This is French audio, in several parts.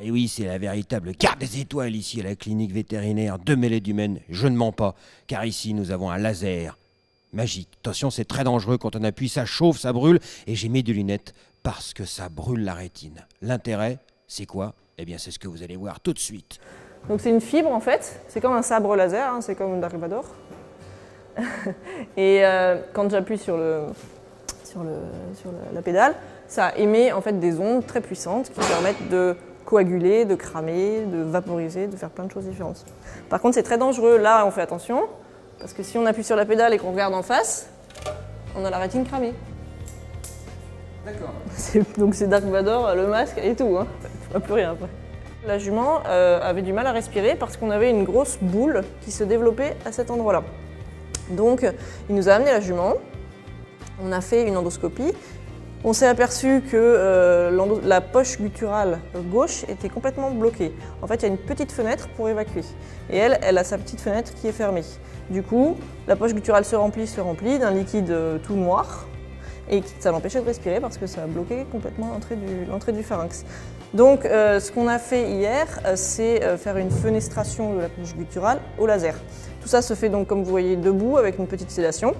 Et oui, c'est la véritable carte des étoiles ici à la clinique vétérinaire de Mêlée-du-Maine. Je ne mens pas, car ici nous avons un laser magique. Attention, c'est très dangereux, quand on appuie, ça chauffe, ça brûle, et j'ai mis des lunettes parce que ça brûle la rétine. L'intérêt, c'est quoi? Eh bien, c'est ce que vous allez voir tout de suite. Donc c'est une fibre en fait, c'est comme un sabre laser, hein, c'est comme Dark Vador. Et quand j'appuie sur la pédale, ça émet en fait des ondes très puissantes qui permettent de coaguler, de cramer, de vaporiser, de faire plein de choses différentes. Par contre, c'est très dangereux. Là, on fait attention, parce que si on appuie sur la pédale et qu'on regarde en face, on a la rétine cramée. D'accord. Donc c'est Dark Vador, le masque et tout, hein. Tu vois plus rien après. La jument avait du mal à respirer parce qu'on avait une grosse boule qui se développait à cet endroit-là. Donc il nous a amené la jument, on a fait une endoscopie, on s'est aperçu que la poche gutturale gauche était complètement bloquée. En fait, il y a une petite fenêtre pour évacuer. Et elle a sa petite fenêtre qui est fermée. Du coup, la poche gutturale se remplit d'un liquide tout noir et ça l'empêchait de respirer parce que ça a bloqué complètement l'entrée du pharynx. Donc ce qu'on a fait hier, c'est faire une fenestration de la poche gutturale au laser. Tout ça se fait donc comme vous voyez debout avec une petite sédation.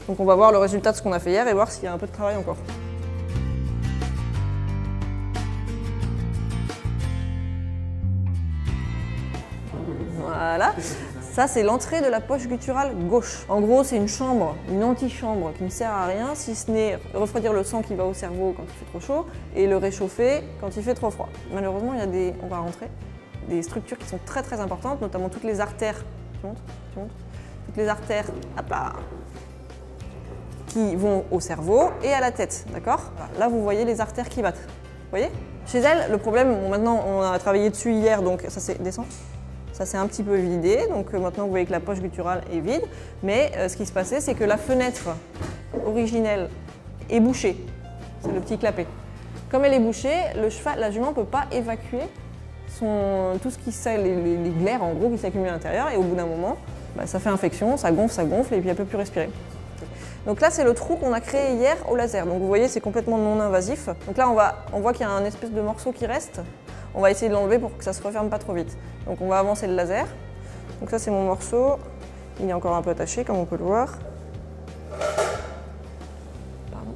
Donc on va voir le résultat de ce qu'on a fait hier et voir s'il y a un peu de travail encore. Voilà, ça c'est l'entrée de la poche gutturale gauche. En gros c'est une chambre, une antichambre qui ne sert à rien si ce n'est refroidir le sang qui va au cerveau quand il fait trop chaud et le réchauffer quand il fait trop froid. Malheureusement on va rentrer, des structures qui sont très très importantes, notamment toutes les artères, toutes les artères, hop là, qui vont au cerveau et à la tête, d'accord? Là, vous voyez les artères qui battent, vous voyez? Chez elle, le problème, bon, maintenant, on a travaillé dessus hier, donc ça c'est descend. Ça s'est un petit peu vidé, donc maintenant vous voyez que la poche gutturale est vide, mais ce qui se passait, c'est que la fenêtre originelle est bouchée, c'est le petit clapet. Comme elle est bouchée, la jument ne peut pas évacuer tout ce qui les glaires en gros qui s'accumulent à l'intérieur, et au bout d'un moment, ça fait infection, ça gonfle, et puis elle ne peut plus respirer. Donc là, c'est le trou qu'on a créé hier au laser. Donc vous voyez, c'est complètement non invasif. Donc là, on voit qu'il y a un espèce de morceau qui reste. On va essayer de l'enlever pour que ça ne se referme pas trop vite. Donc on va avancer le laser. Donc ça, c'est mon morceau. Il est encore un peu attaché, comme on peut le voir. Pardon.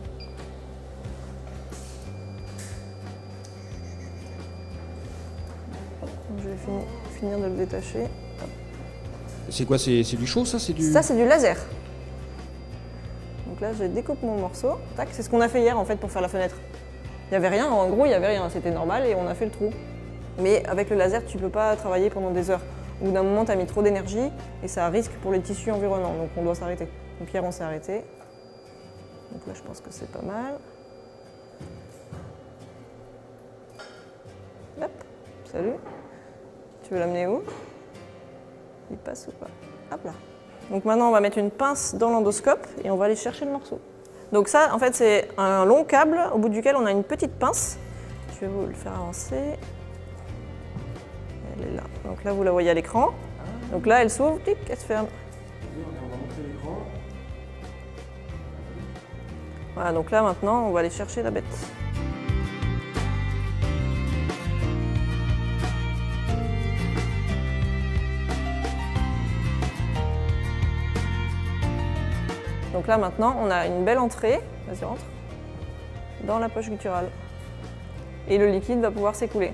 Donc, je vais finir de le détacher. C'est quoi? C'est du chaud, ça? Ça, c'est du laser. Donc là, je découpe mon morceau. Tac, c'est ce qu'on a fait hier en fait pour faire la fenêtre. Il n'y avait rien, en gros, il n'y avait rien, c'était normal et on a fait le trou. Mais avec le laser, tu ne peux pas travailler pendant des heures. Au bout d'un moment, tu as mis trop d'énergie et ça risque pour les tissus environnants, donc on doit s'arrêter. Donc hier, on s'est arrêté. Donc là, je pense que c'est pas mal. Hop, salut. Tu veux l'amener où? Il passe ou pas? Hop là. Donc maintenant, on va mettre une pince dans l'endoscope et on va aller chercher le morceau. Donc ça, en fait, c'est un long câble au bout duquel on a une petite pince. Je vais vous le faire avancer. Elle est là. Donc là, vous la voyez à l'écran. Donc là, elle s'ouvre, tic, elle se ferme. On va montrer l'écran. Voilà, donc là, maintenant, on va aller chercher la bête. Donc là maintenant, on a une belle entrée, vas-y rentre, dans la poche gutturale. Et le liquide va pouvoir s'écouler.